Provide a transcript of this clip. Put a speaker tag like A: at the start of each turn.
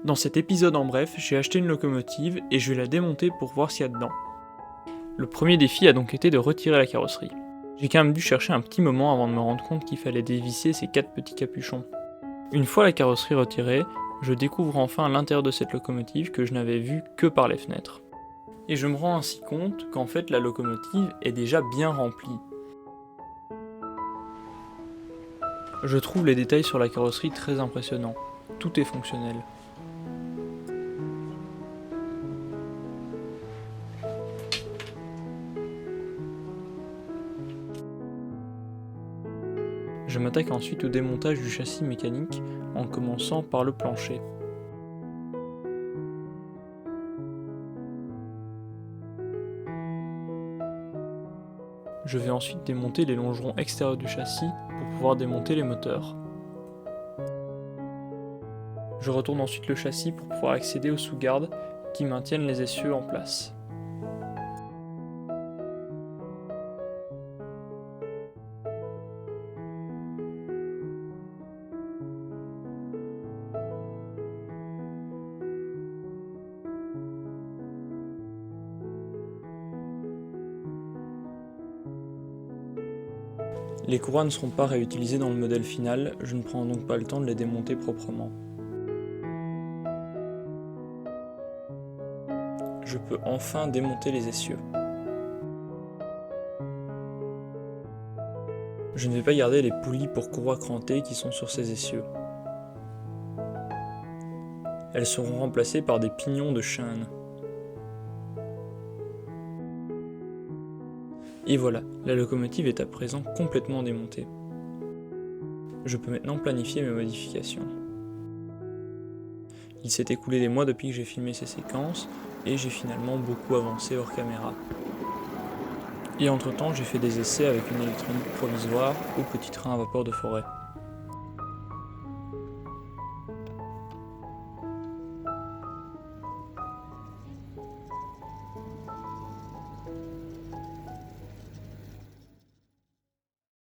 A: Dans cet épisode en bref, j'ai acheté une locomotive et je vais la démonter pour voir ce qu'il y a dedans. Le premier défi a donc été de retirer la carrosserie. J'ai quand même dû chercher un petit moment avant de me rendre compte qu'il fallait dévisser ces 4 petits capuchons. Une fois la carrosserie retirée, je découvre enfin l'intérieur de cette locomotive que je n'avais vu que par les fenêtres. Et je me rends ainsi compte qu'en fait la locomotive est déjà bien remplie. Je trouve les détails sur la carrosserie très impressionnants. Tout est fonctionnel. Je m'attaque ensuite au démontage du châssis mécanique en commençant par le plancher. Je vais ensuite démonter les longerons extérieurs du châssis pour pouvoir démonter les moteurs. Je retourne ensuite le châssis pour pouvoir accéder aux sous-gardes qui maintiennent les essieux en place. Les courroies ne seront pas réutilisées dans le modèle final, je ne prends donc pas le temps de les démonter proprement. Je peux enfin démonter les essieux. Je ne vais pas garder les poulies pour courroies crantées qui sont sur ces essieux. Elles seront remplacées par des pignons de chêne. Et voilà, la locomotive est à présent complètement démontée. Je peux maintenant planifier mes modifications. Il s'est écoulé des mois depuis que j'ai filmé ces séquences, et j'ai finalement beaucoup avancé hors caméra. Et entre temps, j'ai fait des essais avec une électronique provisoire au petit train à vapeur de forêt.